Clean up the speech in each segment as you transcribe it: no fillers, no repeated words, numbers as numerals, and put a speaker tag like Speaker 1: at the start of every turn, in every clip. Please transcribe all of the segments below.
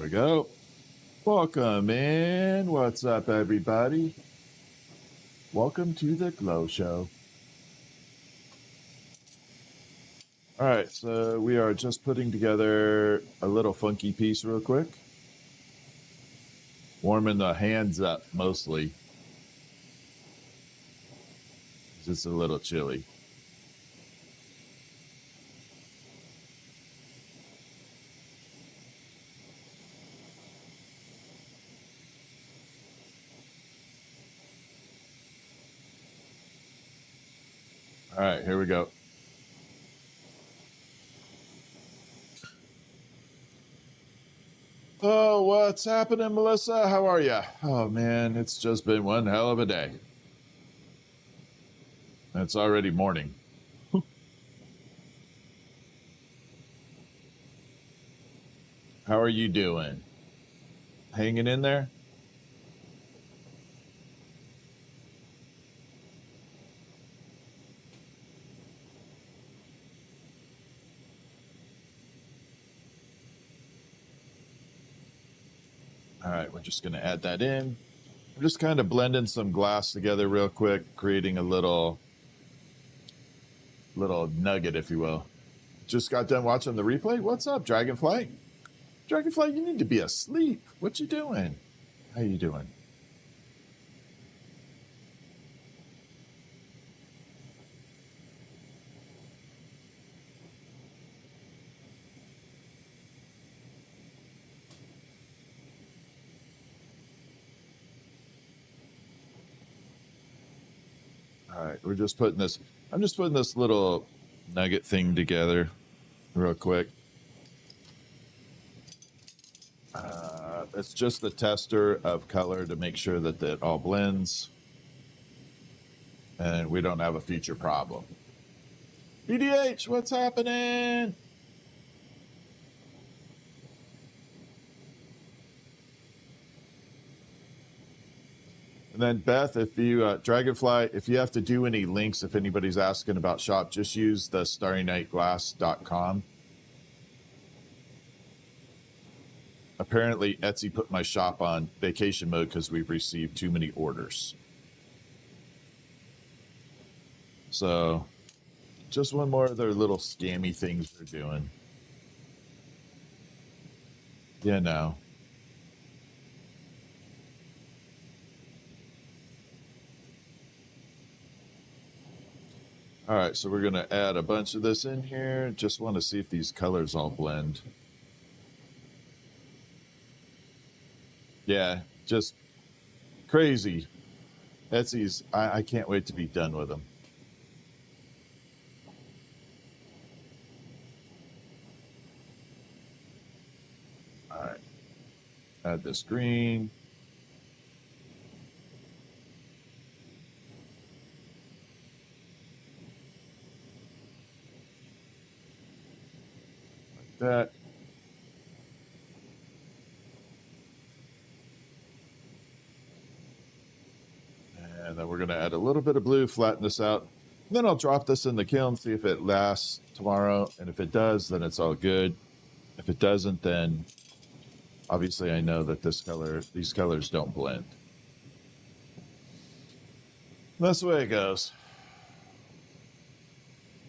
Speaker 1: we go. Welcome in. What's up, everybody? Welcome to the Glow Show. All right, so we are just putting together a little funky piece real quick. Warming the hands up mostly. It's just a little chilly. All right, here we go. Oh, what's happening, Melissa? How are you? Oh, man, it's just been one hell of a day. It's already morning. How are you doing? Hanging in there? All right, we're just going to add that in. I'm just kind of blending some glass together real quick, creating a little nugget, if you will. Just got done watching the replay. What's up, Dragonfly? Dragonfly, you need to be asleep. What you doing? How you doing? All right, we're just putting this. I'm just putting this little nugget thing together real quick. It's just the tester of color to make sure that it all blends and we don't have a future problem. EDH, what's happening? And then Beth, if you, Dragonfly, if you have to do any links, if anybody's asking about shop, just use the starrynightglass.com. Apparently, Etsy put my shop on vacation mode because we've received too many orders. So, just one more of their little scammy things they're doing. You know. All right, so we're going to add a bunch of this in here. Just want to see if these colors all blend. Yeah, just crazy. Etsy's, I can't wait to be done with them. All right, add this green. Like that. And then we're going to add a little bit of blue, flatten this out. And then I'll drop this in the kiln, see if it lasts tomorrow. And if it does, then it's all good. If it doesn't, then obviously I know that these colors don't blend. That's the way it goes.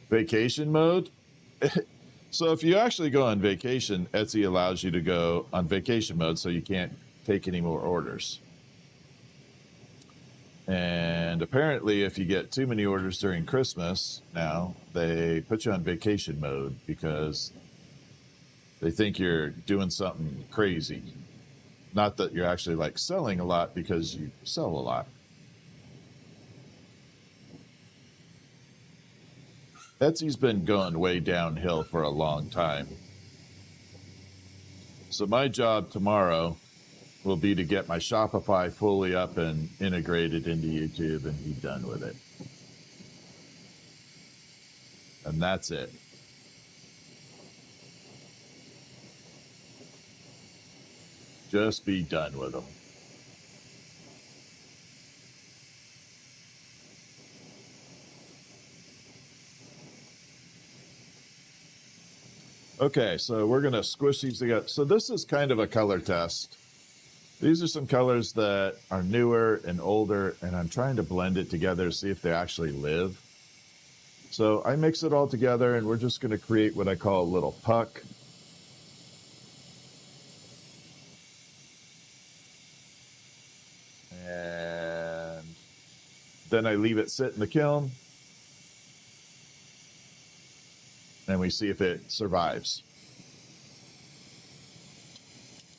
Speaker 1: Vacation mode. So if you actually go on vacation, Etsy allows you to go on vacation mode so you can't take any more orders. And apparently, if you get too many orders during Christmas now, they put you on vacation mode because they think you're doing something crazy. Not that you're actually like selling a lot, because you sell a lot. Etsy's been going way downhill for a long time. So my job tomorrow will be to get my Shopify fully up and integrated into YouTube and be done with it. And that's it. Just be done with them. Okay, so we're going to squish these together. So this is kind of a color test. These are some colors that are newer and older, and I'm trying to blend it together to see if they actually live. So I mix it all together, and we're just going to create what I call a little puck. And then I leave it sit in the kiln, and we see if it survives.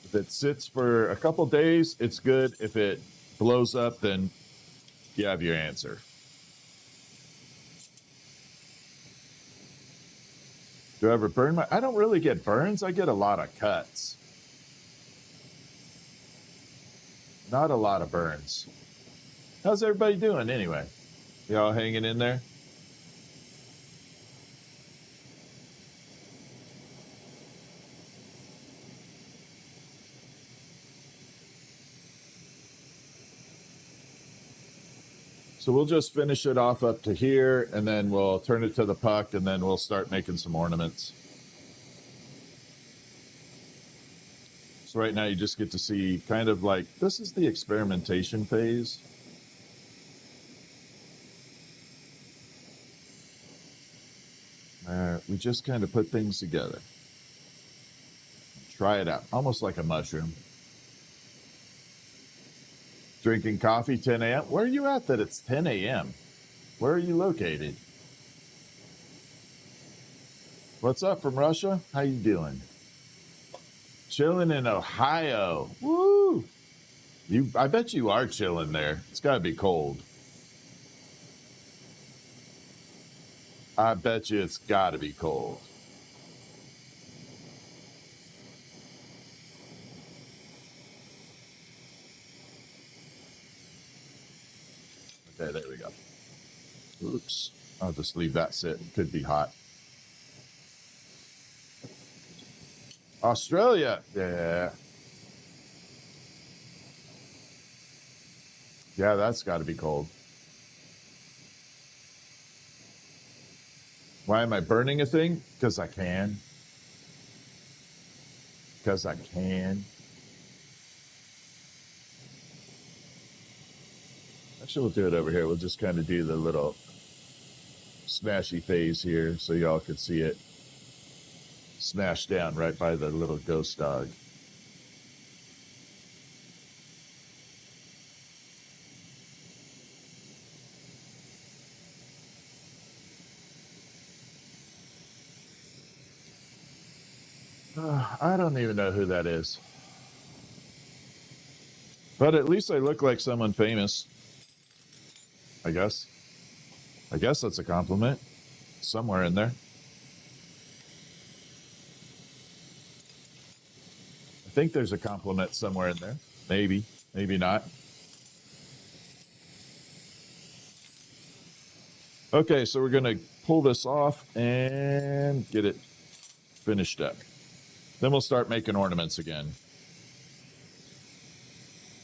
Speaker 1: If it sits for a couple days, it's good. If it blows up, then you have your answer. Do I ever burn my... I don't really get burns. I get a lot of cuts. Not a lot of burns. How's everybody doing anyway? Y'all hanging in there? So we'll just finish it off up to here, and then we'll turn it to the puck, and then we'll start making some ornaments. So right now you just get to see kind of like, this is the experimentation phase. We just kind of put things together. Try it out, almost like a mushroom. Drinking coffee, 10 a.m. Where are you at that it's 10 a.m.? Where are you located? What's up from Russia? How you doing? Chilling in Ohio. Woo! I bet you are chilling there. It's got to be cold. I bet you it's got to be cold. Okay, there we go. Oops. I'll just leave that sit. It could be hot. Australia. Yeah. Yeah, that's got to be cold. Why am I burning a thing? Because I can. Because I can. Actually, we'll do it over here. We'll just kind of do the little smashy phase here so y'all can see it smash down right by the little ghost dog. I don't even know who that is. But at least I look like someone famous. I guess. I guess that's a compliment. Somewhere in there. I think there's a compliment somewhere in there. Maybe. Maybe not. Okay, so we're going to pull this off and get it finished up. Then we'll start making ornaments again.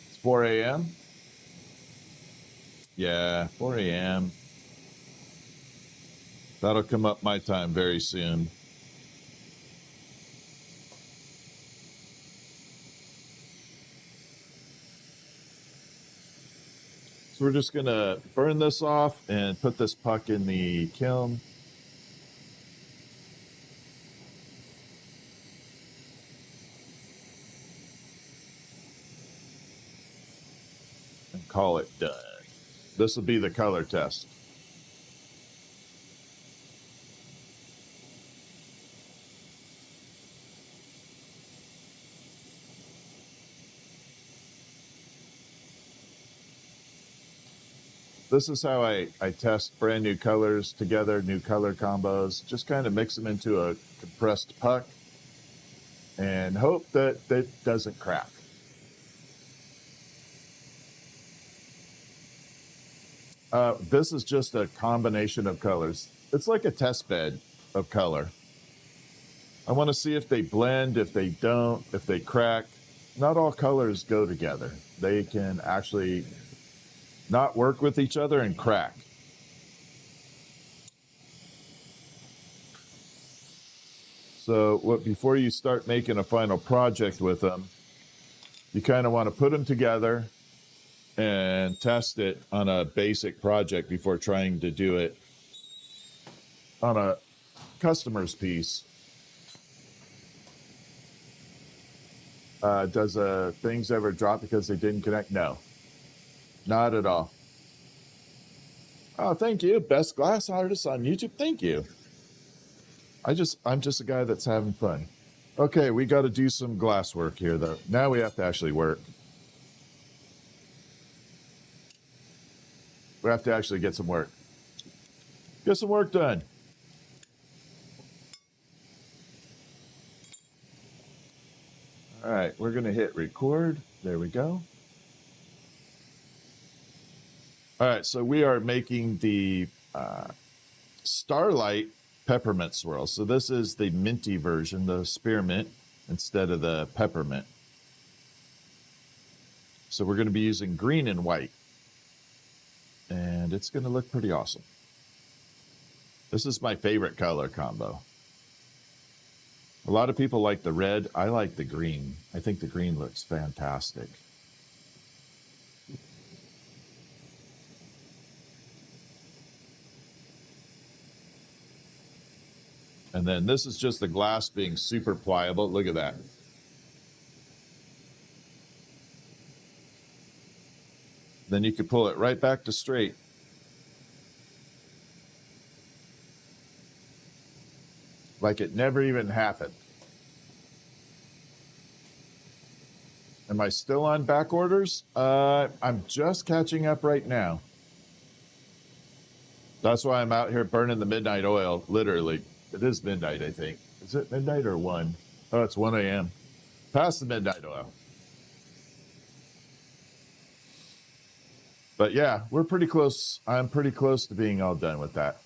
Speaker 1: It's 4 a.m. Yeah, 4 a.m. That'll come up my time very soon. So we're just going to burn this off and put this puck in the kiln. And call it done. This will be the color test. This is how I test brand new colors together, new color combos. Just kind of mix them into a compressed puck and hope that it doesn't crack. This is just a combination of colors. It's like a test bed of color. I want to see if they blend, if they don't, if they crack. Not all colors go together. They can actually not work with each other and crack. So before you start making a final project with them, you kind of want to put them together and test it on a basic project before trying to do it on a customer's piece. Does things ever drop because they didn't connect? No, not at all. Oh, thank you. Best glass artist on YouTube. Thank you. I'm just a guy that's having fun. Okay, we got to do some glass work here, though. Now we have to actually work. We have to actually get some work. Get some work done. All right, we're going to hit record. There we go. All right, so we are making the Starlight peppermint swirls. So this is the minty version, the spearmint, instead of the peppermint. So we're going to be using green and white. And it's going to look pretty awesome. This is my favorite color combo. A lot of people like the red. I like the green. I think the green looks fantastic. And then this is just the glass being super pliable. Look at that. Then you can pull it right back to straight. Like it never even happened. Am I still on back orders? I'm just catching up right now. That's why I'm out here burning the midnight oil, literally. It is midnight, I think. Is it midnight or 1? Oh, it's 1 a.m. Past the midnight oil. But yeah, we're pretty close. I'm pretty close to being all done with that.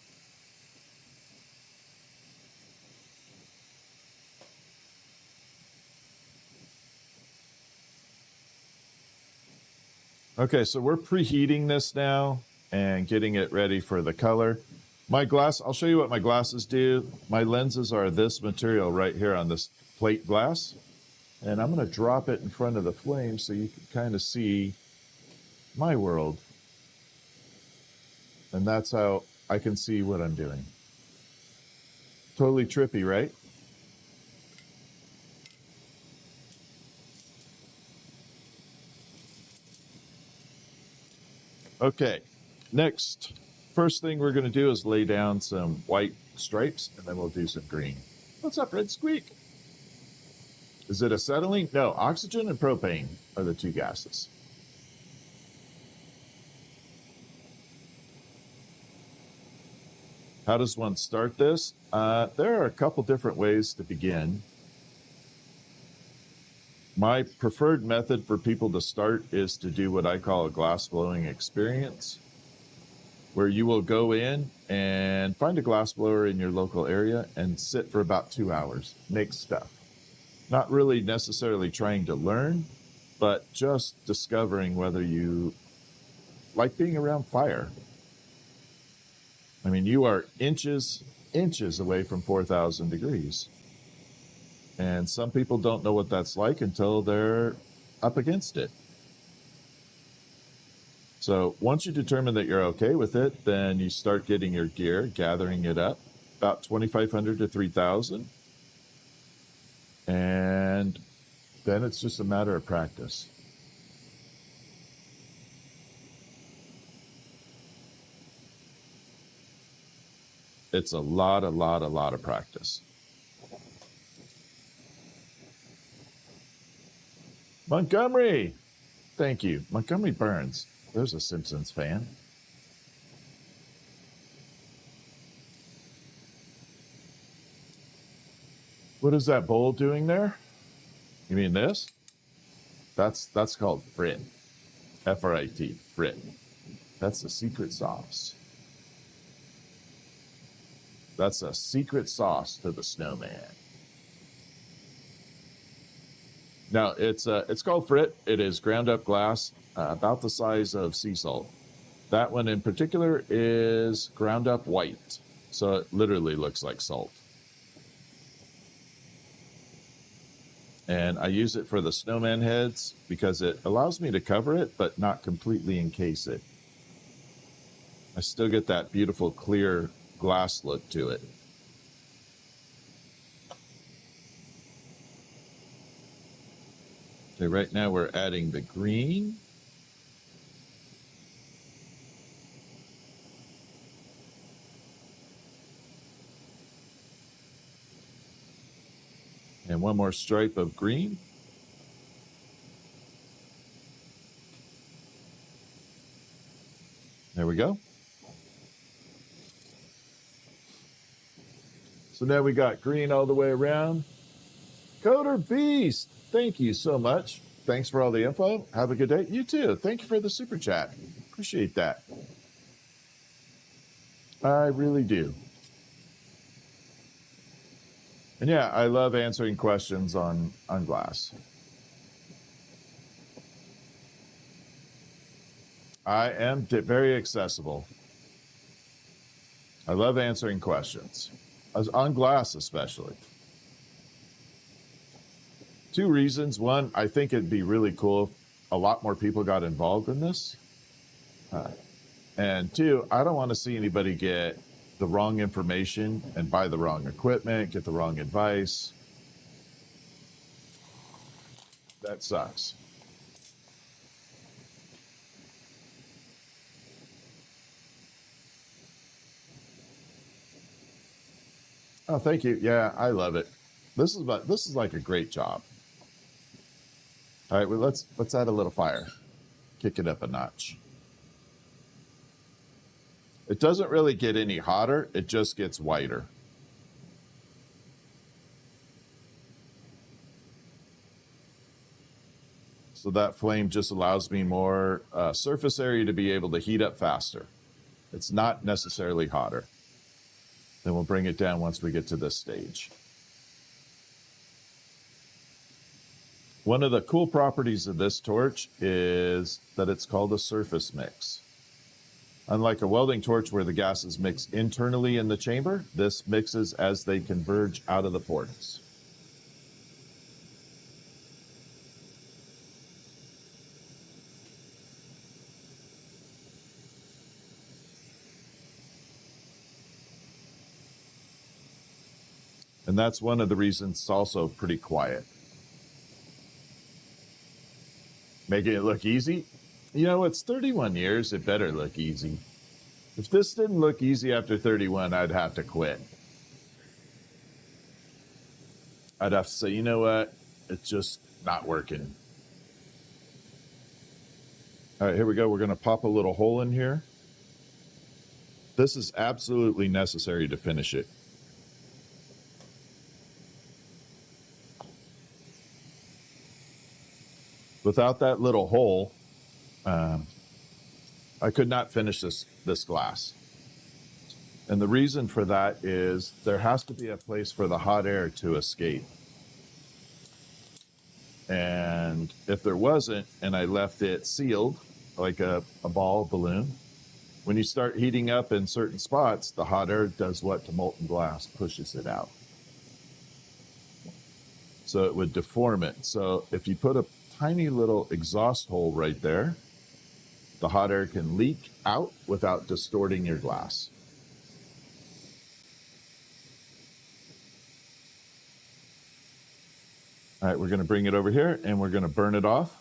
Speaker 1: Okay, so we're preheating this now and getting it ready for the color. My glass, I'll show you what my glasses do. My lenses are this material right here on this plate glass. And I'm going to drop it in front of the flame so you can kind of see my world. And that's how I can see what I'm doing. Totally trippy, right? Okay, next. First thing we're going to do is lay down some white stripes, and then we'll do some green. What's up, Red Squeak? Is it acetylene? No, oxygen and propane are the two gases. How does one start this? There are a couple different ways to begin. My preferred method for people to start is to do what I call a glass blowing experience, where you will go in and find a glass blower in your local area and sit for about 2 hours, make stuff. Not really necessarily trying to learn, but just discovering whether you like being around fire. I mean, you are inches away from 4,000 degrees. And some people don't know what that's like until they're up against it. So once you determine that you're okay with it, then you start getting your gear, gathering it up, about 2,500 to 3,000. And then it's just a matter of practice. It's a lot of practice. Montgomery, thank you. Montgomery Burns. There's a Simpsons fan. What is that bowl doing there? You mean this? That's called frit. F-R-I-T, frit. That's the secret sauce. That's a secret sauce to the Snowman. Now, it's called frit. It is ground up glass, about the size of sea salt. That one in particular is ground up white, so it literally looks like salt. And I use it for the snowman heads because it allows me to cover it, but not completely encase it. I still get that beautiful clear glass look to it. Okay, right now we're adding the green. And one more stripe of green. There we go. So now we got green all the way around. Coder Beast, thank you so much. Thanks for all the info. Have a good day. You too. Thank you for the super chat. Appreciate that. I really do. And yeah, I love answering questions on glass. I am very accessible. I love answering questions, on glass especially. 2 reasons. One, I think it'd be really cool if a lot more people got involved in this. And 2, I don't want to see anybody get the wrong information and buy the wrong equipment, get the wrong advice. That sucks. Oh, thank you. Yeah, I love it. This is like a great job. All right, well, let's add a little fire. Kick it up a notch. It doesn't really get any hotter. It just gets whiter. So that flame just allows me more surface area to be able to heat up faster. It's not necessarily hotter. Then we'll bring it down once we get to this stage. One of the cool properties of this torch is that it's called a surface mix. Unlike a welding torch where the gases mix internally in the chamber, this mixes as they converge out of the ports. And that's one of the reasons it's also pretty quiet. Making it look easy? You know, it's 31 years, it better look easy. If this didn't look easy after 31, I'd have to quit. I'd have to say, you know what? It's just not working. All right, here we go. We're going to pop a little hole in here. This is absolutely necessary to finish it. Without that little hole, I could not finish this glass. And the reason for that is there has to be a place for the hot air to escape. And if there wasn't, and I left it sealed, like a ball balloon, when you start heating up in certain spots, the hot air does what to molten glass? Pushes it out. So it would deform it. So if you put a tiny little exhaust hole right there, the hot air can leak out without distorting your glass. All right, we're going to bring it over here and we're going to burn it off.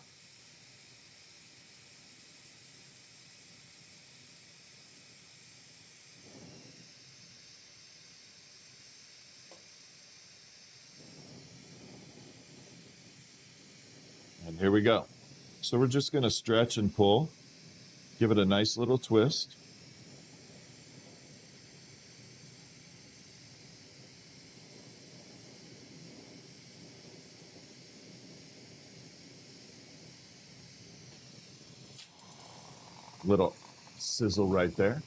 Speaker 1: And here we go. So we're just going to stretch and pull, give it a nice little twist. Little sizzle right there.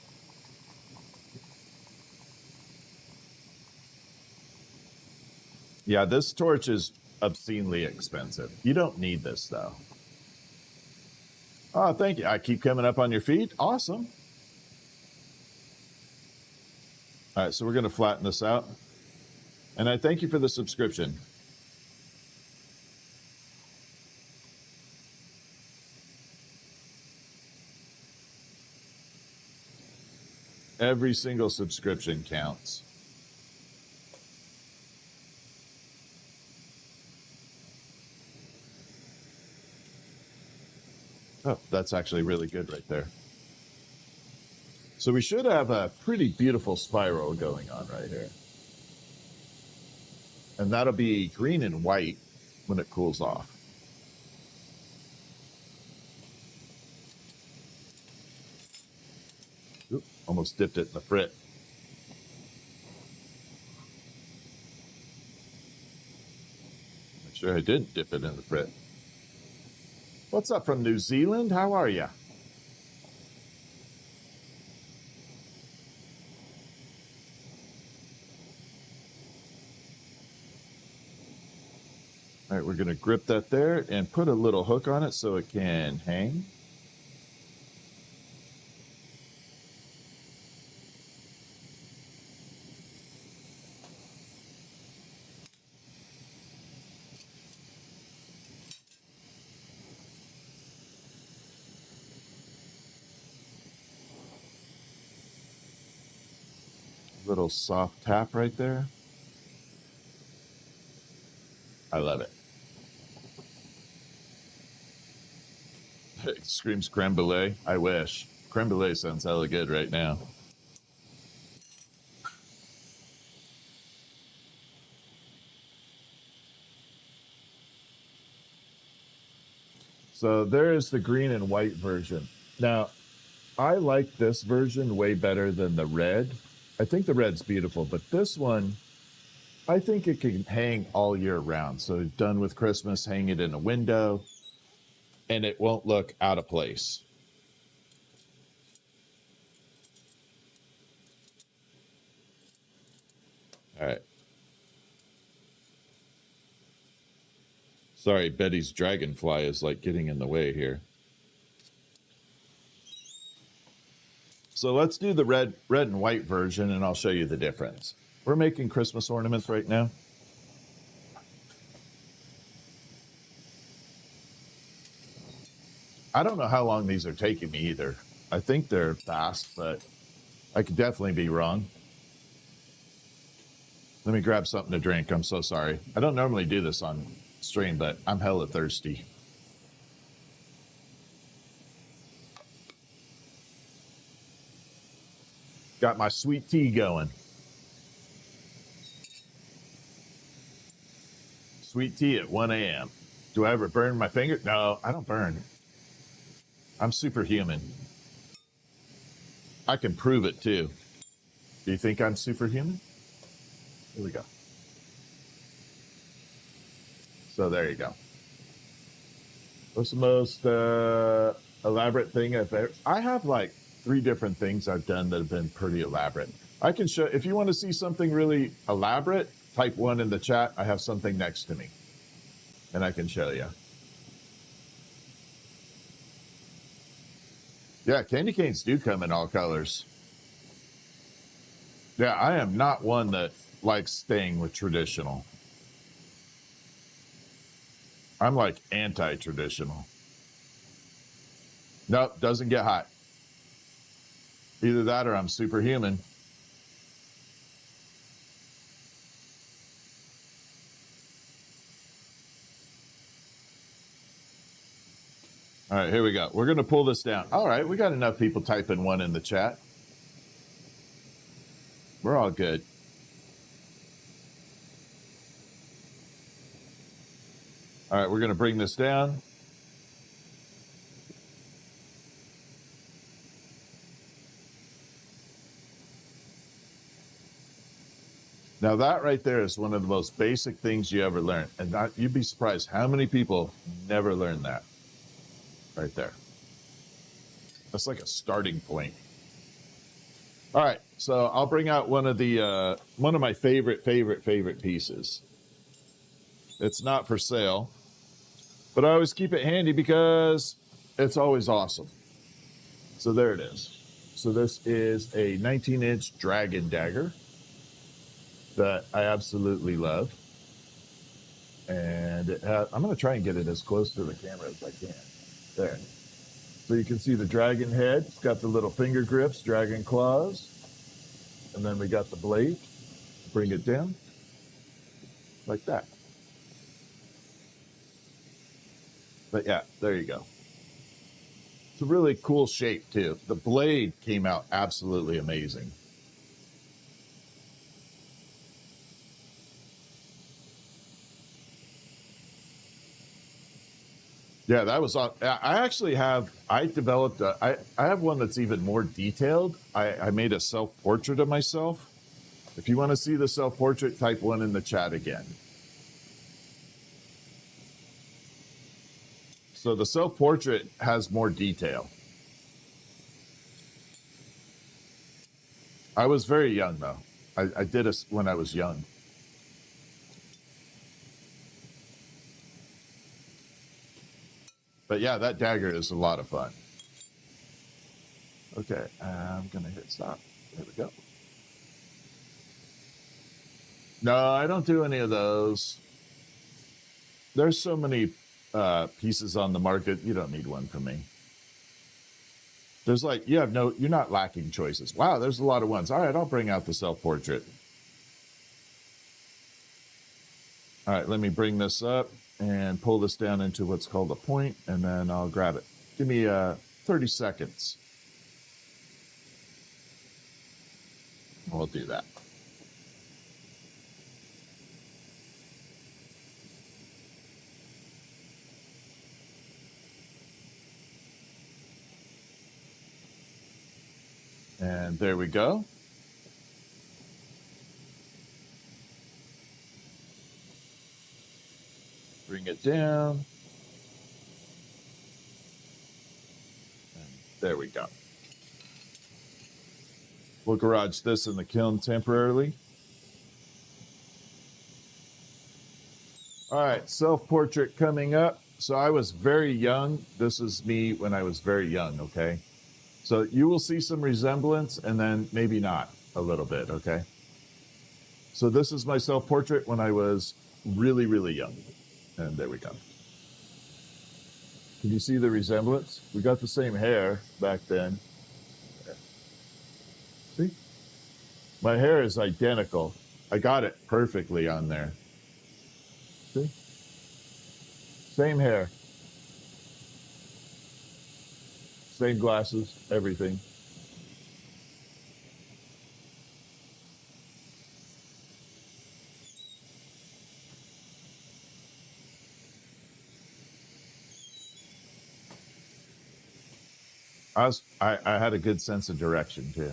Speaker 1: Yeah, this torch is obscenely expensive. You don't need this though. Oh, thank you. I keep coming up on your feed. Awesome. All right, so we're going to flatten this out. And I thank you for the subscription. Every single subscription counts. Oh, that's actually really good right there. So we should have a pretty beautiful spiral going on right here. And that'll be green and white when it cools off. Oop, almost dipped it in the frit. Make sure I didn't dip it in the frit. What's up from New Zealand? How are you? All right, we're going to grip that there and put a little hook on it so it can hang. Little soft tap right there. I love it. It screams creme brulee. I wish. Creme brulee sounds hella good right now. So there is the green and white version. Now, I like this version way better than the red. I think the red's beautiful, but this one, I think it can hang all year round. So done with Christmas, hang it in a window, and it won't look out of place. All right. Sorry, Betty's dragonfly is like getting in the way here. So let's do the red and white version, and I'll show you the difference. We're making Christmas ornaments right now. I don't know how long these are taking me either. I think they're fast, but I could definitely be wrong. Let me grab something to drink. I'm so sorry. I don't normally do this on stream, but I'm hella thirsty. Got my sweet tea going. Sweet tea at 1 a.m. Do I ever burn my finger? No, I don't burn. I'm superhuman. I can prove it too. Do you think I'm superhuman? Here we go. So there you go. What's the most elaborate thing I've ever... I have like 3 different things I've done that have been pretty elaborate. I can show, if you want to see something really elaborate, type 1 in the chat. I have something next to me and I can show you. Yeah, candy canes do come in all colors. Yeah, I am not one that likes staying with traditional. I'm like anti-traditional. Nope, doesn't get hot. Either that or I'm superhuman. All right, here we go. We're going to pull this down. All right, we got enough people typing 1 in the chat. We're all good. All right, we're going to bring this down. Now that right there is one of the most basic things you ever learn. And you'd be surprised how many people never learn that right there. That's like a starting point. All right, so I'll bring out one of my favorite pieces. It's not for sale, but I always keep it handy because it's always awesome. So there it is. So this is a 19-inch dragon dagger that I absolutely love. And I'm going to try and get it as close to the camera as I can. There. So you can see the dragon head. It's got the little finger grips, dragon claws. And then we got the blade. Bring it down like that. But yeah, there you go. It's a really cool shape too. The blade came out absolutely amazing. Yeah, that was on. I actually have. I developed. I have one that's even more detailed. I made a self portrait of myself. If you want to see the self portrait, type one in the chat again. So the self portrait has more detail. I was very young though. I did it when I was young. But yeah, that dagger is a lot of fun. Okay, I'm gonna hit stop. There we go. No, I don't do any of those. There's so many pieces on the market. You don't need one from me. There's like, you're not lacking choices. Wow, there's a lot of ones. All right, I'll bring out the self-portrait. All right, let me bring this up and pull this down into what's called a point, and then I'll grab it. Give me 30 seconds. We'll do that. And there we go. Bring it down. And there we go. We'll garage this in the kiln temporarily. All right, self-portrait coming up. So I was very young. This is me when I was very young, okay? So you will see some resemblance and then maybe not a little bit, okay? So this is my self-portrait when I was really, really young. And there we go. Can you see the resemblance? We got the same hair back then. See? My hair is identical. I got it perfectly on there. See? Same hair. Same glasses, everything. I had a good sense of direction too.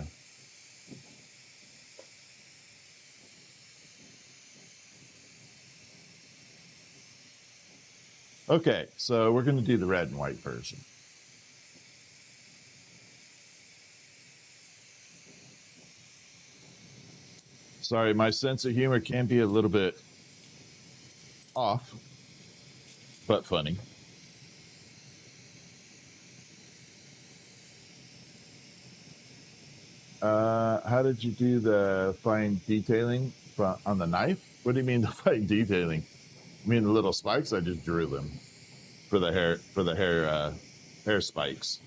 Speaker 1: Okay, so we're going to do the red and white version. Sorry, my sense of humor can be a little bit off, but funny. How did you do the fine detailing on the knife? What do you mean the fine detailing? I mean the little spikes? I just drew them for the hair spikes.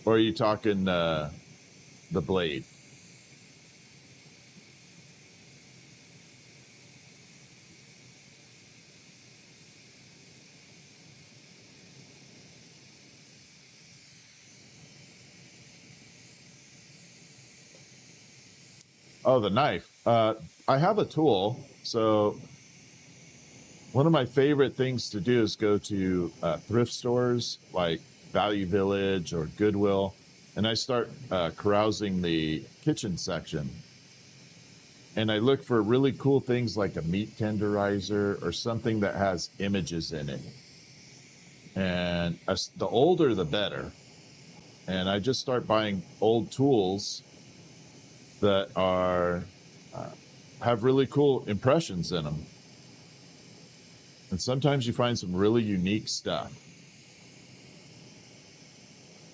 Speaker 1: Or are you talking the blade? Oh, the knife. I have a tool. So one of my favorite things to do is go to thrift stores like Value Village or Goodwill, and I start carousing the kitchen section. And I look for really cool things like a meat tenderizer or something that has images in it. And the older, the better. And I just start buying old tools that are have really cool impressions in them. And sometimes you find some really unique stuff.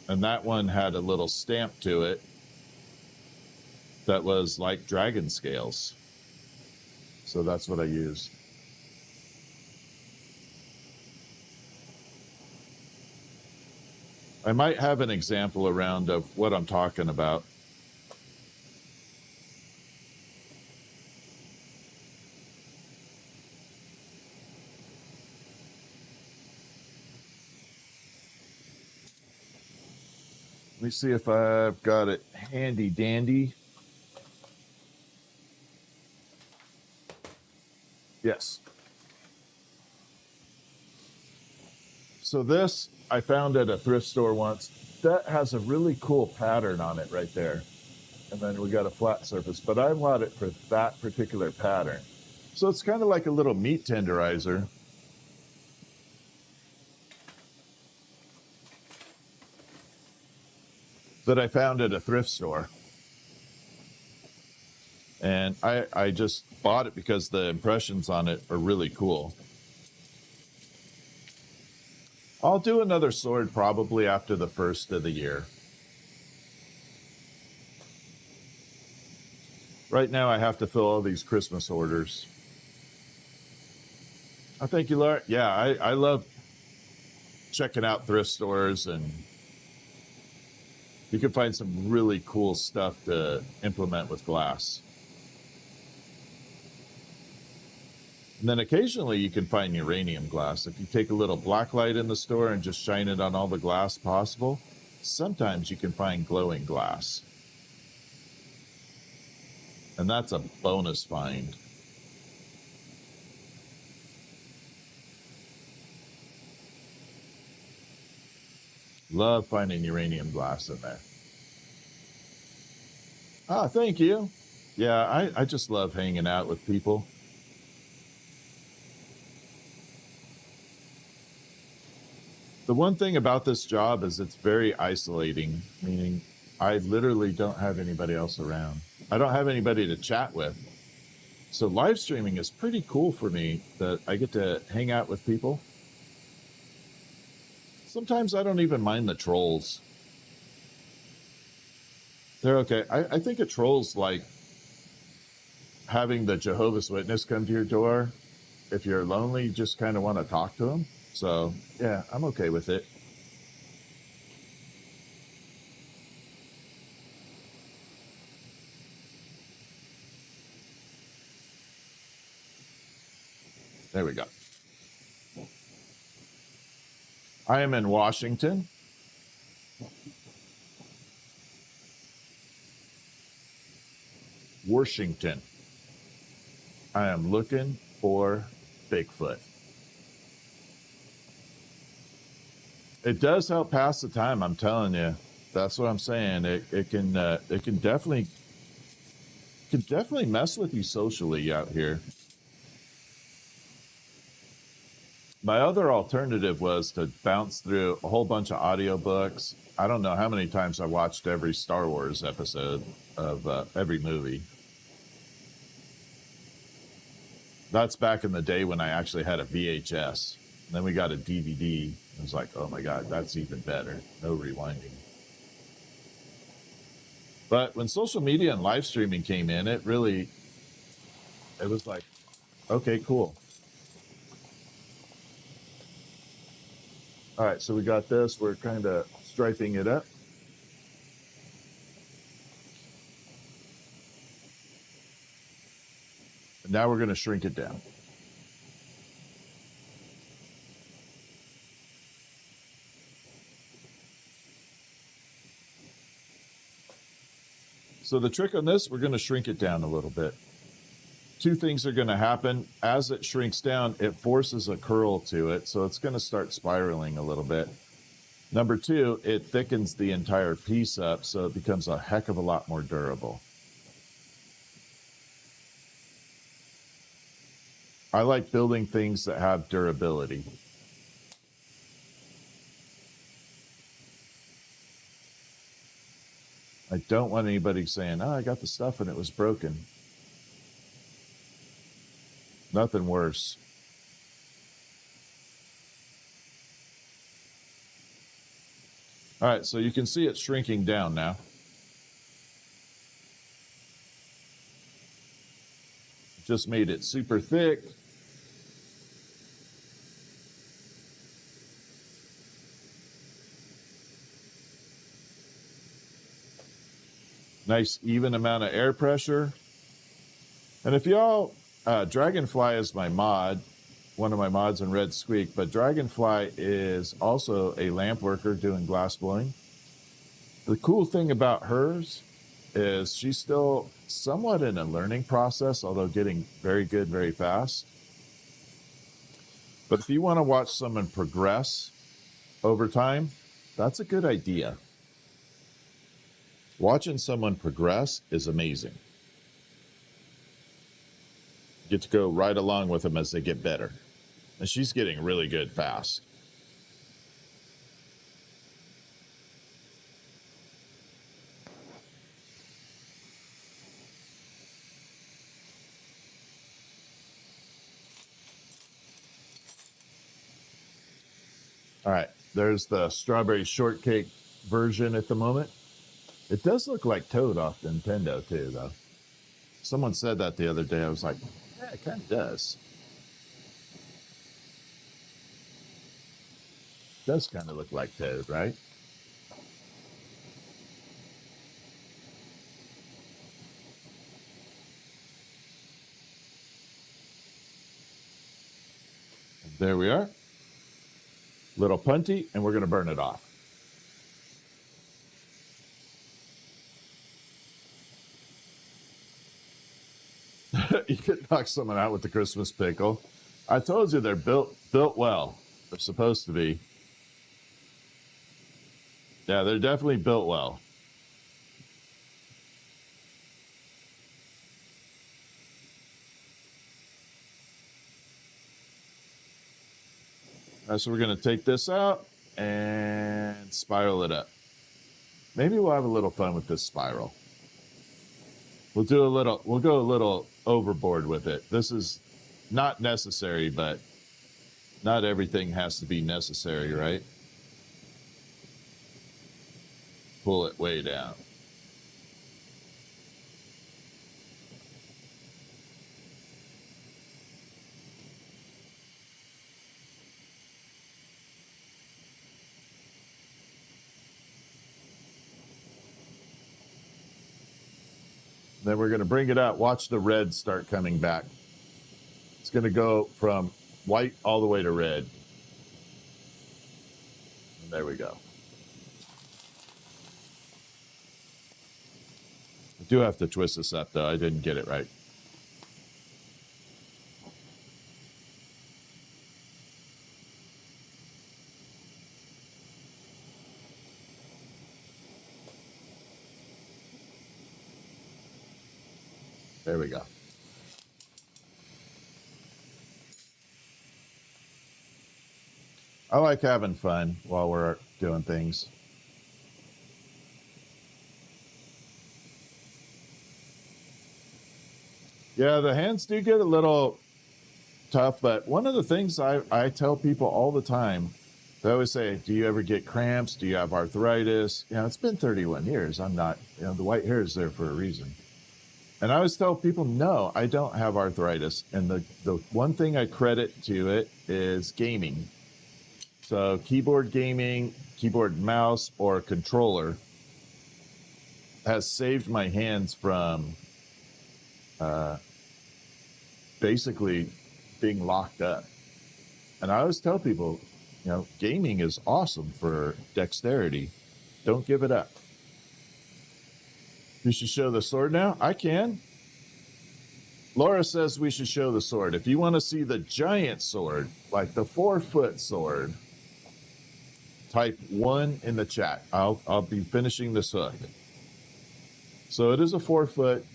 Speaker 1: And that one had a little stamp to it that was like dragon scales. So that's what I used. I might have an example around of what I'm talking about. Let me see if I've got it handy dandy. Yes. So this I found at a thrift store once. That has a really cool pattern on it right there. And then we got a flat surface, but I bought it for that particular pattern. So it's kind of like a little meat tenderizer. That I found at a thrift store. And I just bought it because the impressions on it are really cool. I'll do another sword probably after the first of the year. Right now I have to fill all these Christmas orders. Oh, thank you, Laura. Yeah, I love checking out thrift stores, and you can find some really cool stuff to implement with glass. And then occasionally you can find uranium glass. If you take a little black light in the store and just shine it on all the glass possible, sometimes you can find glowing glass. And that's a bonus find. Love finding uranium glass in there. Ah, thank you. Yeah, I just love hanging out with people. The one thing about this job is it's very isolating, meaning I literally don't have anybody else around. I don't have anybody to chat with. So live streaming is pretty cool for me that I get to hang out with people. Sometimes I don't even mind the trolls. They're okay. I think a troll's like having the Jehovah's Witness come to your door. If you're lonely, you just kind of want to talk to them. So, yeah, I'm okay with it. There we go. I am in Washington. Washington. I am looking for Bigfoot. It does help pass the time, I'm telling you. That's what I'm saying. It can definitely mess with you socially out here. My other alternative was to bounce through a whole bunch of audiobooks. I don't know how many times I watched every Star Wars episode of every movie. That's back in the day when I actually had a VHS. And then we got a DVD. I was like, oh my God, that's even better. No rewinding. But when social media and live streaming came in, it was like, okay, cool. All right, so we got this. We're kind of striping it up. And now we're going to shrink it down. So the trick on this, we're going to shrink it down a little bit. Two things are going to happen. As it shrinks down, it forces a curl to it, so it's going to start spiraling a little bit. Number two, it thickens the entire piece up, so it becomes a heck of a lot more durable. I like building things that have durability. I don't want anybody saying, oh, I got the stuff and it was broken. Nothing worse. All right, so you can see it shrinking down now. Just made it super thick. Nice even amount of air pressure. And if y'all, Dragonfly is my mod, one of my mods in Red Squeak, but Dragonfly is also a lamp worker doing glass blowing. The cool thing about hers is she's still somewhat in a learning process, although getting very good very fast. But if you want to watch someone progress over time, that's a good idea. Watching someone progress is amazing. You get to go right along with them as they get better. And she's getting really good fast. All right, there's the strawberry shortcake version at the moment. It does look like Toad off Nintendo too, though. Someone said that the other day. I was like, yeah, it kind of does. It does kind of look like Toad, right? There we are. Little punty, and we're going to burn it off. You could knock someone out with the Christmas pickle. I told you they're built well. They're supposed to be. Yeah, they're definitely built well. So we're going to take this out and spiral it up. Maybe we'll have a little fun with this spiral. We'll go a little overboard with it. This is not necessary, but not everything has to be necessary, right? Pull it way down. Then we're going to bring it out. Watch the red start coming back. It's going to go from white all the way to red. And there we go. I do have to twist this up, though. I didn't get it right. There we go. I like having fun while we're doing things. Yeah, the hands do get a little tough, but one of the things I tell people all the time, they always say, do you ever get cramps? Do you have arthritis? You know, it's been 31 years. I'm not, the white hair is there for a reason. And I always tell people, no, I don't have arthritis. And the one thing I credit to it is gaming. So keyboard gaming, keyboard mouse, or controller has saved my hands from basically being locked up. And I always tell people, gaming is awesome for dexterity. Don't give it up. You should show the sword now? I can. Laura says we should show the sword. If you want to see the giant sword, like the 4-foot sword, type 1 in the chat. I'll be finishing this hook. So it is a 4-foot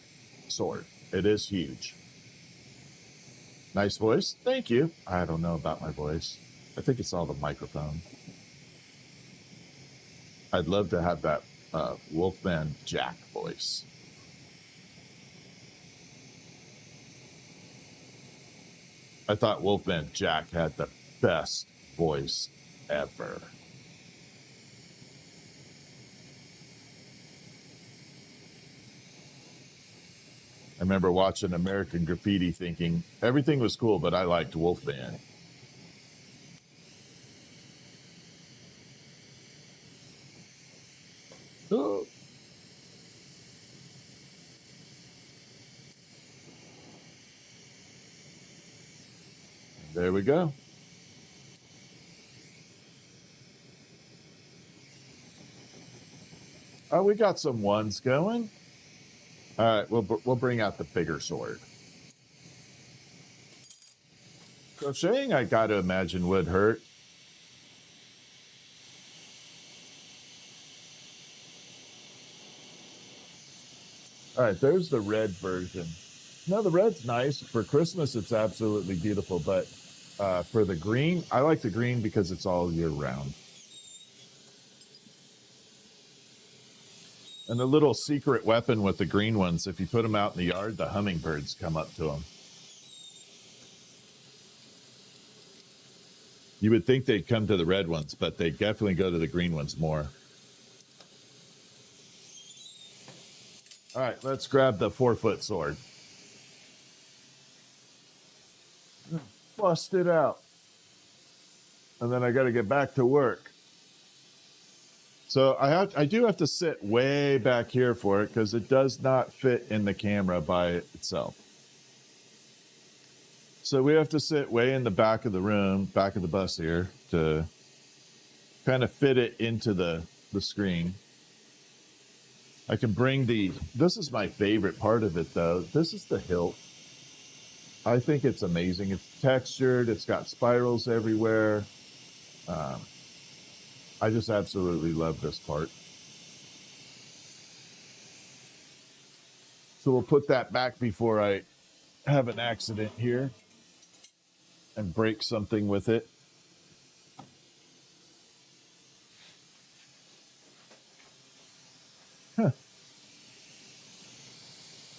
Speaker 1: sword. It is huge. Nice voice. Thank you. I don't know about my voice. I think it's all the microphone. I'd love to have that Wolfman Jack voice. I thought Wolfman Jack had the best voice ever. I remember watching American Graffiti thinking everything was cool, but I liked Wolfman. Oh. There we go. Oh, we got some ones going. All right, we'll bring out the bigger sword. Crocheting, I got to imagine, would hurt. All right, there's the red version. No, the red's nice. For Christmas, it's absolutely beautiful. But for the green, I like the green because it's all year round. And the little secret weapon with the green ones, if you put them out in the yard, the hummingbirds come up to them. You would think they'd come to the red ones, but they definitely go to the green ones more. All right, let's grab the 4-foot sword. Bust it out. And then I got to get back to work. So I do have to sit way back here for it because it does not fit in the camera by itself. So we have to sit way in the back of the room, back of the bus here, to kind of fit it into the screen. I can bring this is my favorite part of it though. This is the hilt. I think it's amazing. It's textured. It's got spirals everywhere. I just absolutely love this part. So we'll put that back before I have an accident here and break something with it. Huh.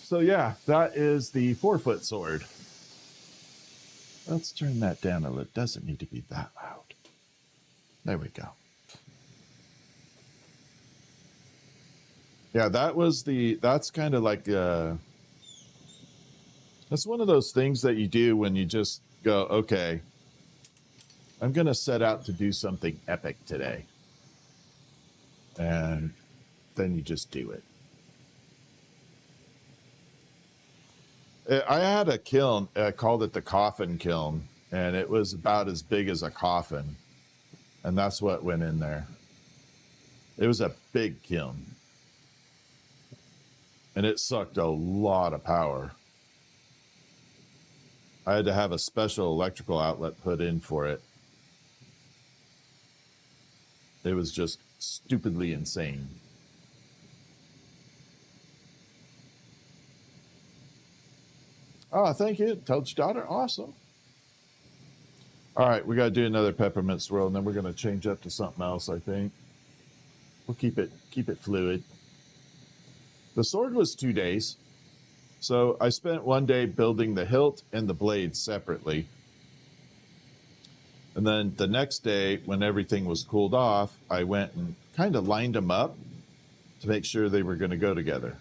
Speaker 1: So yeah, that is the 4-foot sword. Let's turn that down a little. It doesn't need to be that loud. There we go. Yeah, that's kind of like, that's one of those things that you do when you just go, okay, I'm going to set out to do something epic today. And then you just do it. I had a kiln, I called it the coffin kiln, and it was about as big as a coffin. And that's what went in there. It was a big kiln. And it sucked a lot of power. I had to have a special electrical outlet put in for it. It was just stupidly insane. Oh, thank you. Toad's daughter. Awesome. All right, we got to do another peppermint swirl, and then we're going to change up to something else, I think. We'll keep it fluid. The sword was 2 days. So I spent 1 day building the hilt and the blade separately. And then the next day, when everything was cooled off, I went and kind of lined them up to make sure they were going to go together.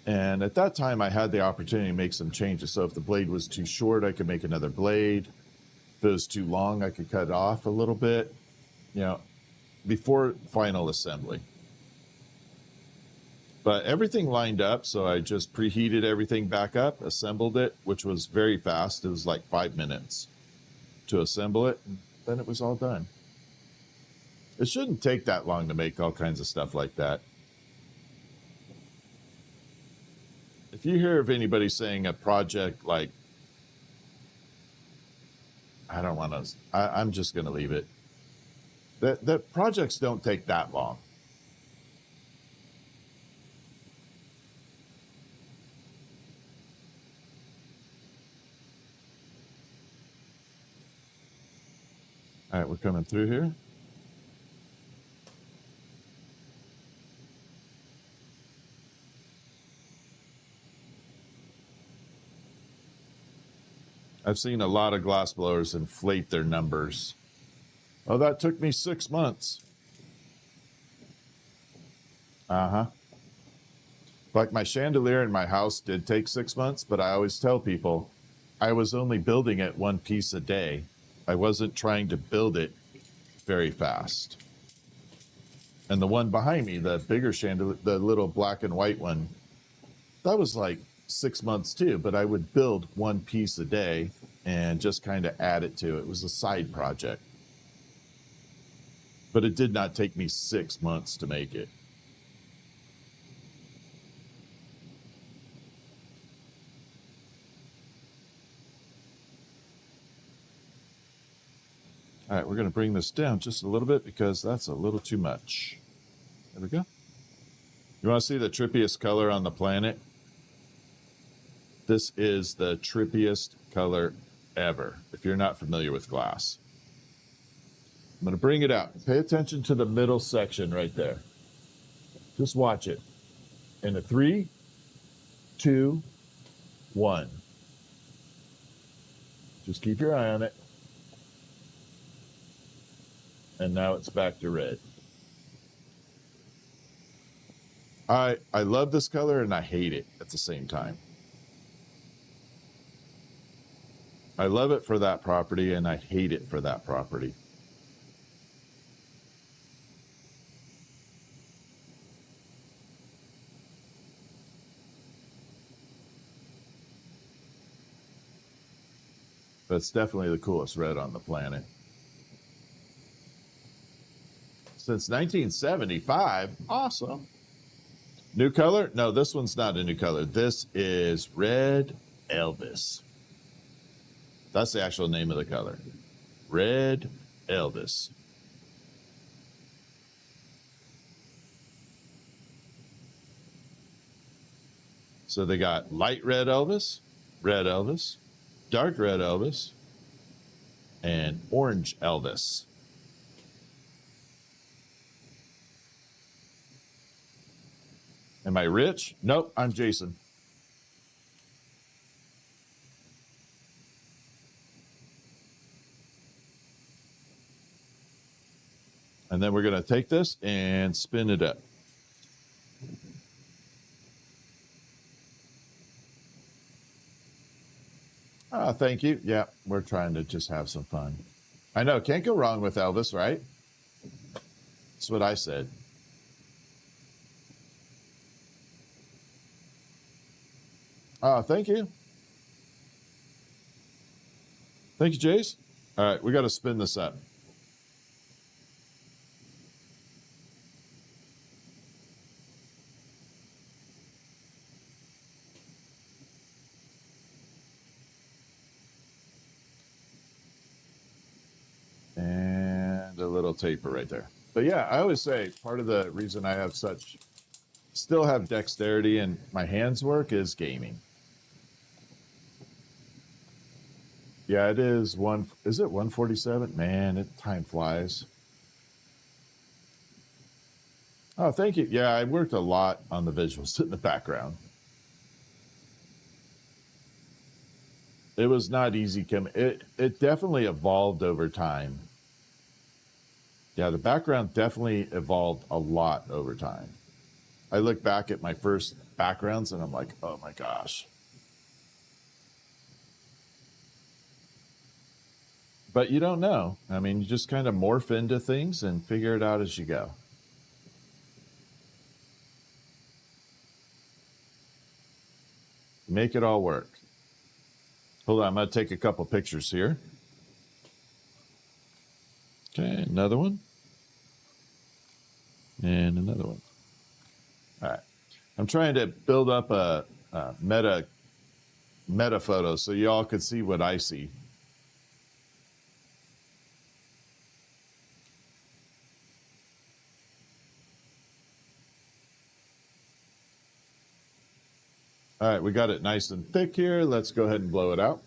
Speaker 1: And at that time, I had the opportunity to make some changes. So if the blade was too short, I could make another blade. If it was too long, I could cut it off a little bit, before final assembly. But everything lined up, so I just preheated everything back up, assembled it, which was very fast. It was like 5 minutes to assemble it, and then it was all done. It shouldn't take that long to make all kinds of stuff like that. If you hear of anybody saying a project like, I'm just going to leave it. The projects don't take that long. All right, we're coming through here. I've seen a lot of glass blowers inflate their numbers. Oh, that took me 6 months. Uh-huh. Like my chandelier in my house did take 6 months, but I always tell people I was only building it one piece a day. I wasn't trying to build it very fast. And the one behind me, the bigger chandelier, the little black and white one, that was like 6 months too, but I would build one piece a day and just kind of add it to it. It was a side project. But it did not take me 6 months to make it. All right, we're going to bring this down just a little bit because that's a little too much. There we go. You want to see the trippiest color on the planet? This is the trippiest color ever, if you're not familiar with glass. I'm going to bring it out. Pay attention to the middle section right there. Just watch it. In a 3, 2, 1. Just keep your eye on it. And now it's back to red. I love this color and I hate it at the same time. I love it for that property and I hate it for that property. But it's definitely the coolest red on the planet. Since 1975, awesome. New color? No, this one's not a new color. This is Red Elvis. That's the actual name of the color. Red Elvis. So they got light red Elvis, dark red Elvis, and orange Elvis. Am I rich? Nope, I'm Jason. And then we're going to take this and spin it up. Oh, thank you. Yeah, we're trying to just have some fun. I know, can't go wrong with Elvis, right? That's what I said. Oh, thank you. Thank you, Jace. All right, we got to spin this up. And a little taper right there. But yeah, I always say part of the reason I have still have dexterity and my hands work is gaming. Yeah, it is is it 1:47? Man, time flies. Oh, thank you. Yeah, I worked a lot on the visuals in the background. It was not easy. It definitely evolved over time. Yeah, the background definitely evolved a lot over time. I look back at my first backgrounds and I'm like, oh my gosh. But you don't know. I mean, you just kind of morph into things and figure it out as you go. Make it all work. Hold on, I'm going to take a couple pictures here. Okay, another one. And another one. All right. I'm trying to build up a meta photo so y'all can see what I see. All right, we got it nice and thick here. Let's go ahead and blow it out.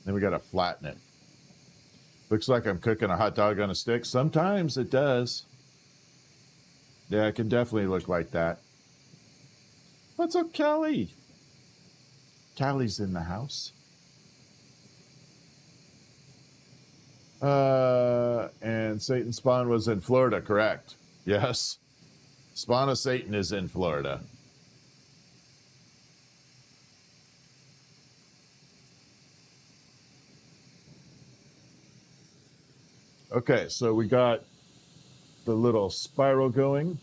Speaker 1: Then we got to flatten it. Looks like I'm cooking a hot dog on a stick. Sometimes it does. Yeah, it can definitely look like that. What's up, Kelly? Kelly's in the house. And Satan Spawn was in Florida, correct? Yes. Spawn of Satan is in Florida. Okay, so we got the little spiral going.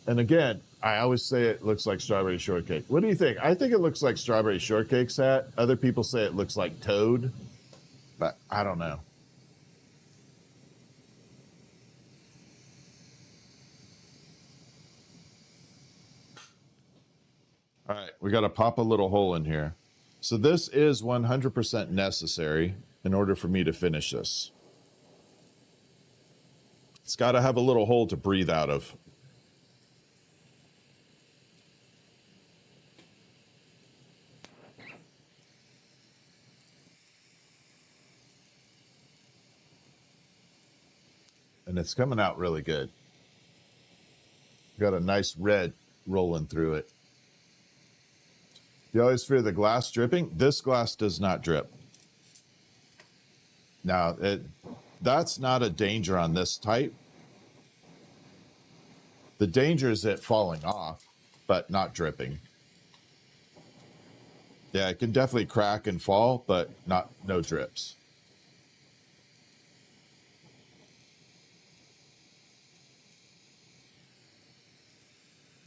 Speaker 1: And again, I always say it looks like strawberry shortcake. What do you think? I think it looks like strawberry shortcake's hat. Other people say it looks like toad, but I don't know. All right, we got to pop a little hole in here. So this is 100% necessary in order for me to finish this. It's got to have a little hole to breathe out of. And it's coming out really good. Got a nice red rolling through it. You always fear the glass dripping. This glass does not drip. Now, that's not a danger on this type. The danger is it falling off, but not dripping. Yeah, it can definitely crack and fall, but no drips.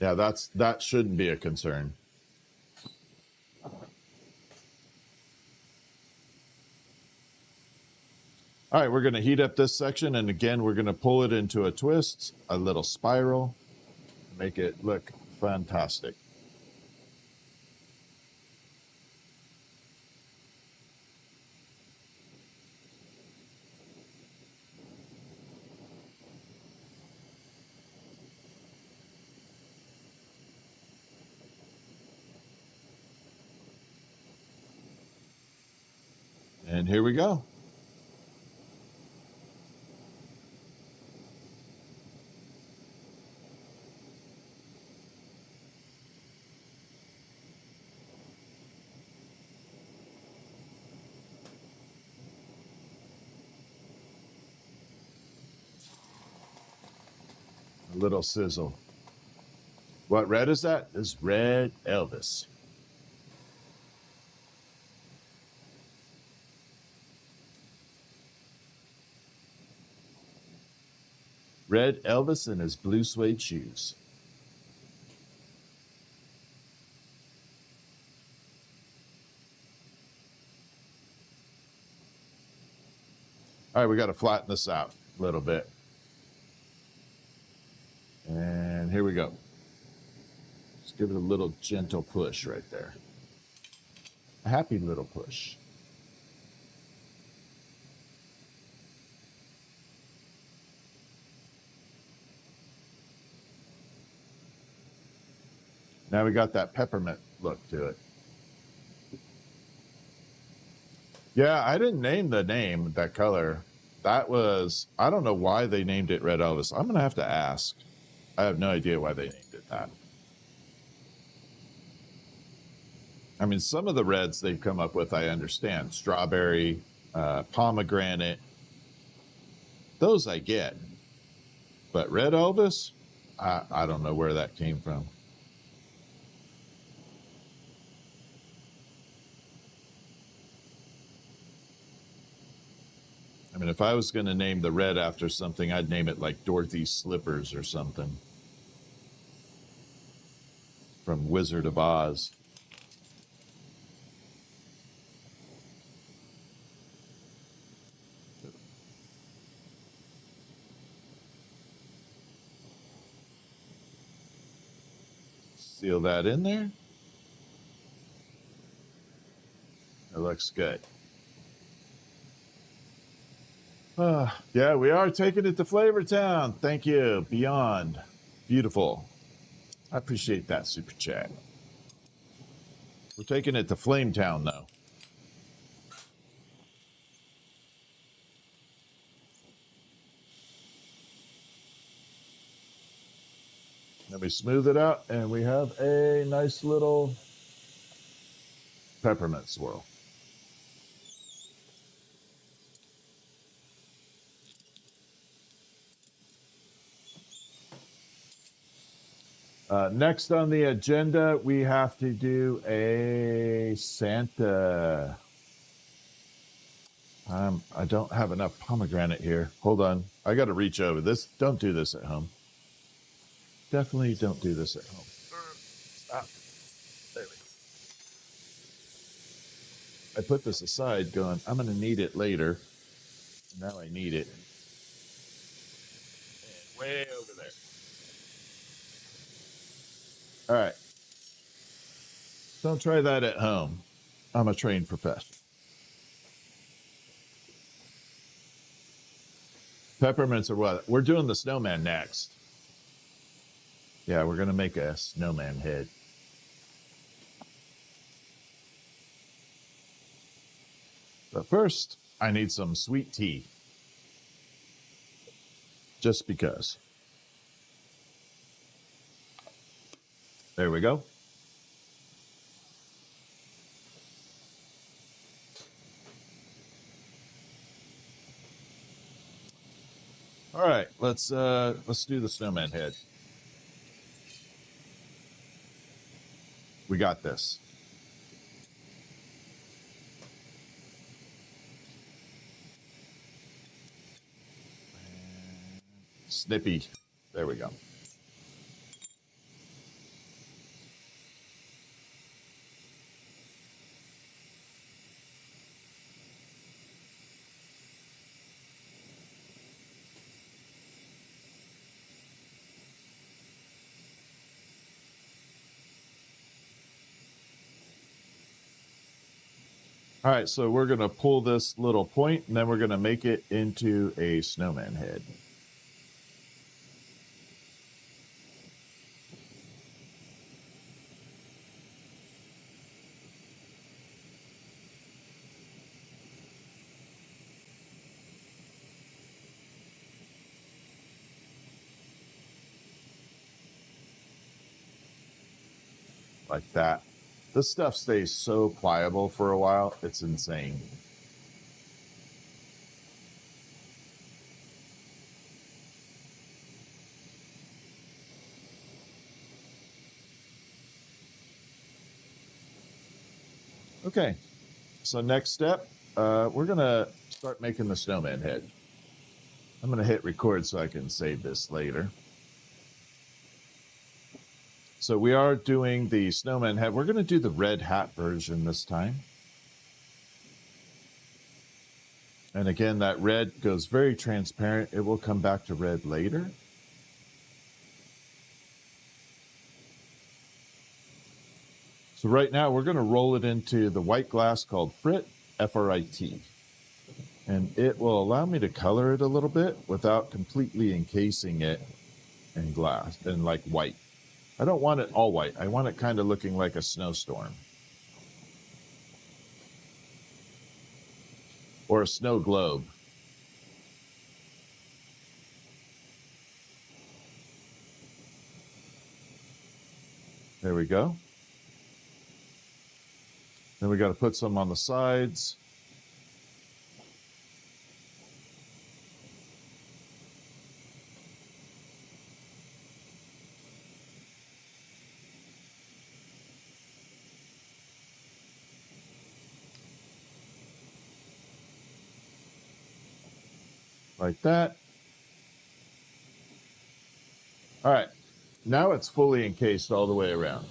Speaker 1: Yeah, that shouldn't be a concern. All right, we're going to heat up this section, and again, we're going to pull it into a twist, a little spiral, make it look fantastic. And here we go. A little sizzle. What red is that? This is Red Elvis. Red Elvis in his blue suede shoes. All right, we got to flatten this out a little bit. And here we go. Just give it a little gentle push right there. A happy little push. Now we got that peppermint look to it. Yeah, I didn't name that color. That was, I don't know why they named it Red Elvis. I'm going to have to ask. I have no idea why they named it that. I mean, some of the reds they've come up with, I understand. Strawberry, pomegranate. Those I get. But Red Elvis, I don't know where that came from. I mean, if I was going to name the red after something, I'd name it like Dorothy's Slippers or something from Wizard of Oz. Seal that in there. It looks good. Yeah, we are taking it to Flavor Town. Thank you. Beyond. Beautiful. I appreciate that super chat. We're taking it to Flame Town, though. Then we smooth it out, and we have a nice little peppermint swirl. Next on the agenda, we have to do a Santa. I don't have enough pomegranate here. Hold on. I got to reach over this. Don't do this at home. Definitely don't do this at home. Stop. There we go. I put this aside going, I'm going to need it later. Now I need it. And way over there. All right. Don't try that at home. I'm a trained professional. Peppermints are what? We're doing the snowman next. Yeah, we're going to make a snowman head. But first, I need some sweet tea. Just because. There we go. All right, let's do the snowman head. We got this. Snippy. There we go. All right, so we're going to pull this little point, and then we're going to make it into a snowman head. Like that. This stuff stays so pliable for a while. It's insane. Okay, so next step, we're going to start making the snowman head. I'm going to hit record so I can save this later. So we are doing the snowman head. We're going to do the red hat version this time. And again, that red goes very transparent. It will come back to red later. So right now we're going to roll it into the white glass called frit, F-R-I-T. And it will allow me to color it a little bit without completely encasing it in glass, in like white. I don't want it all white. I want it kind of looking like a snowstorm. Or a snow globe. There we go. Then we got to put some on the sides. Like that. All right, now it's fully encased all the way around.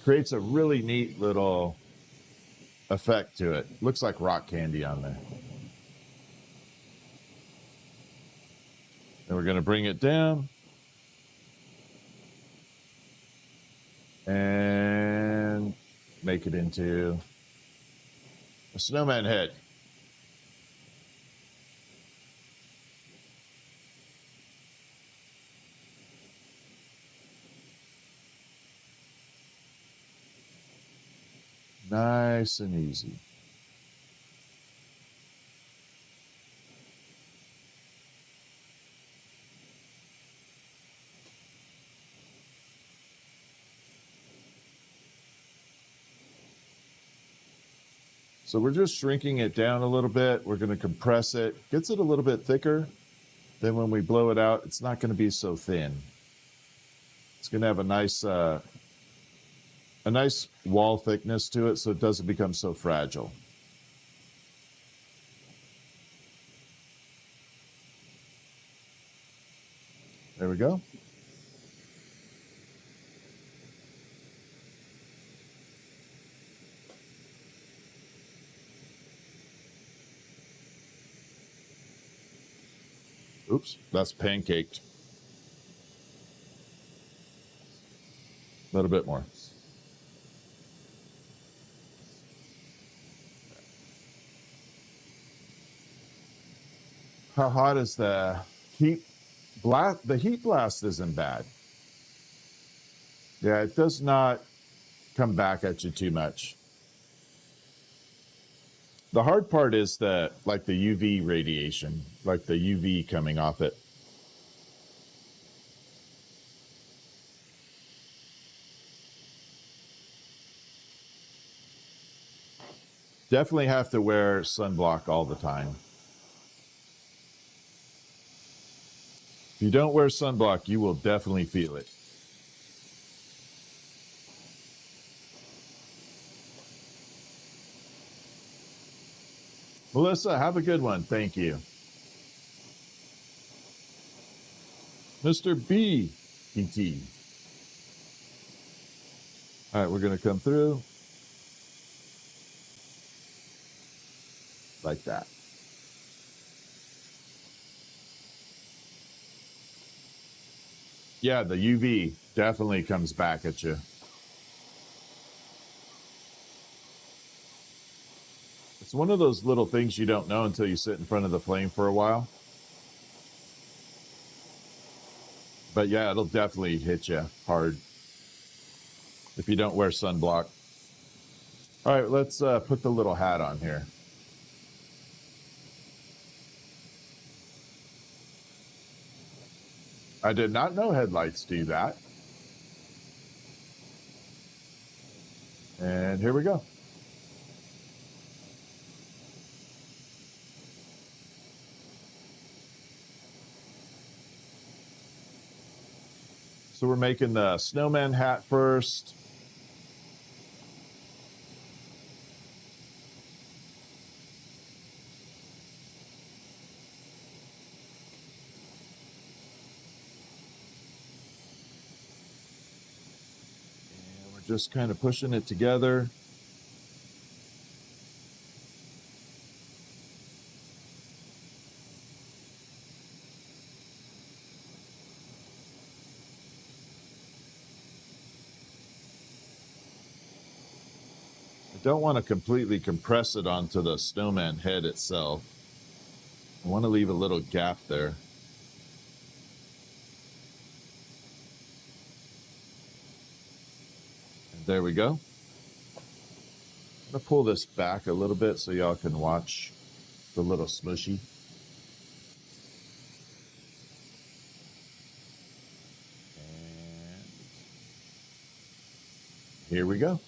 Speaker 1: Creates a really neat little effect to it. Looks like rock candy on there. And we're going to bring it down. And make it into a snowman head. Nice and easy. So we're just shrinking it down a little bit. We're going to compress it. Gets it a little bit thicker. Then when we blow it out, it's not going to be so thin. It's going to have a nice wall thickness to it so it doesn't become so fragile. There we go. Oops, that's pancaked. A little bit more. How hot is the heat blast? The heat blast isn't bad. Yeah, it does not come back at you too much. The hard part is the like the UV radiation, like the UV coming off it. Definitely have to wear sunblock all the time. If you don't wear sunblock, you will definitely feel it. Melissa, have a good one. Thank you. Mr. B, PT. All right, we're going to come through like that. Yeah, the UV definitely comes back at you. It's one of those little things you don't know until you sit in front of the flame for a while. But yeah, it'll definitely hit you hard if you don't wear sunblock. All right, let's put the little hat on here. I did not know headlights do that. And here we go. So we're making the snowman hat first. And we're just kind of pushing it together. I don't want to completely compress it onto the snowman head itself. I want to leave a little gap there. And there we go. I'm going to pull this back a little bit so y'all can watch the little smushy. And here we go.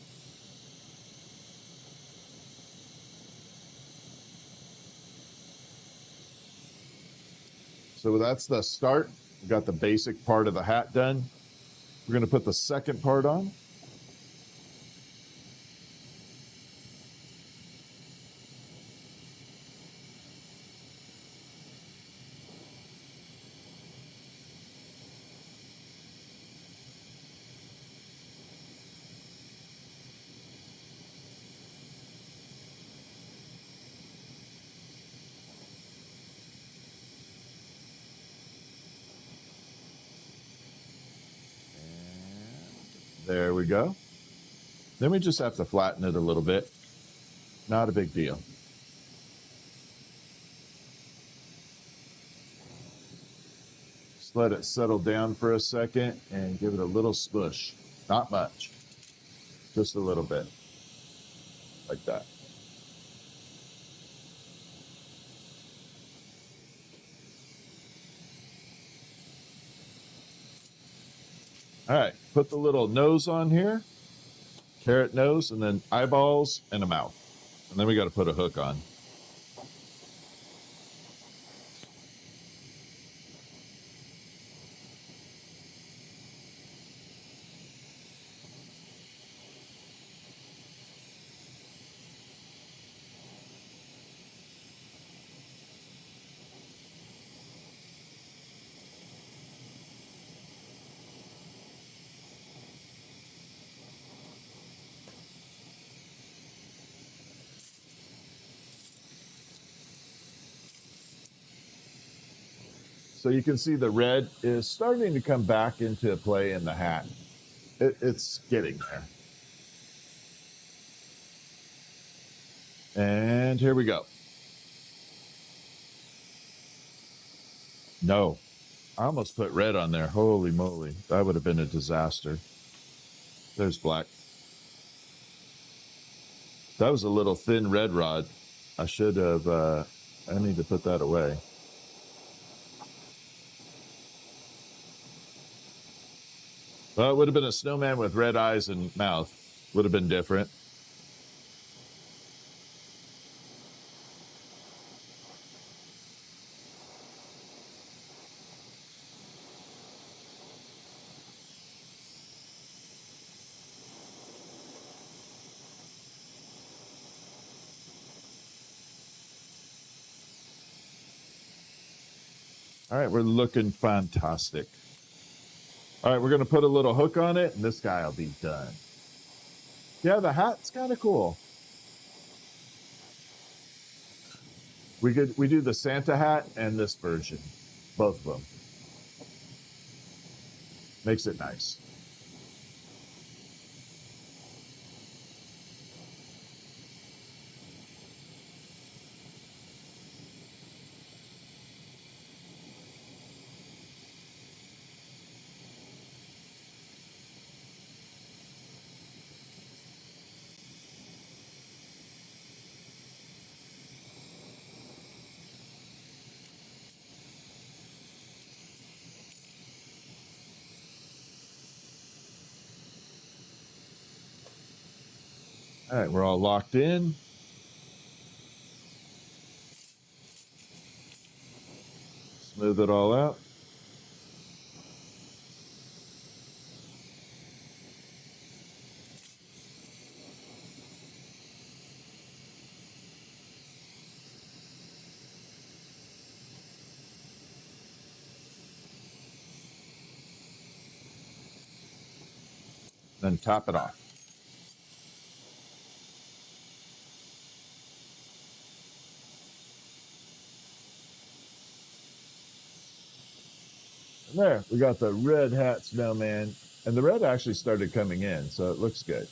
Speaker 1: So that's the start. We got the basic part of the hat done. We're going to put the second part on. There we go. Then we just have to flatten it a little bit. Not a big deal. Just let it settle down for a second and give it a little smush. Not much. Just a little bit. Like that. All right. Put the little nose on here. Carrot nose, and then eyeballs and a mouth. And then we got to put a hook on. So you can see the red is starting to come back into play in the hat. It's getting there. And here we go. No, I almost put red on there. Holy moly. That would have been a disaster. There's black. That was a little thin red rod. I should have, I need to put that away. Well, it would have been a snowman with red eyes and mouth. Would have been different. All right, we're looking fantastic. All right, we're going to put a little hook on it, and this guy will be done. Yeah, the hat's kind of cool. We do the Santa hat and this version, both of them. Makes it nice. All right, we're all locked in. Smooth it all out. Then top it off. And there, we got the red hat snowman. And the red actually started coming in, so it looks good.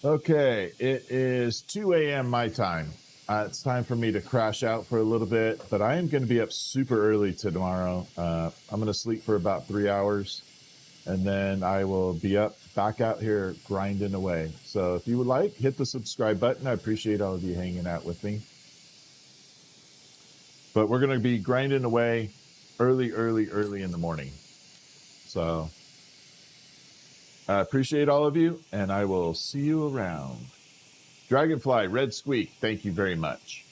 Speaker 1: Okay, it is 2 a.m. my time. It's time for me to crash out for a little bit, but I am going to be up super early tomorrow. I'm going to sleep for about 3 hours, and then I will be up back out here grinding away. So if you would like, hit the subscribe button. I appreciate all of you hanging out with me. But we're going to be grinding away early in the morning. So I appreciate all of you, and I will see you around. Dragonfly, Red Squeak, thank you very much.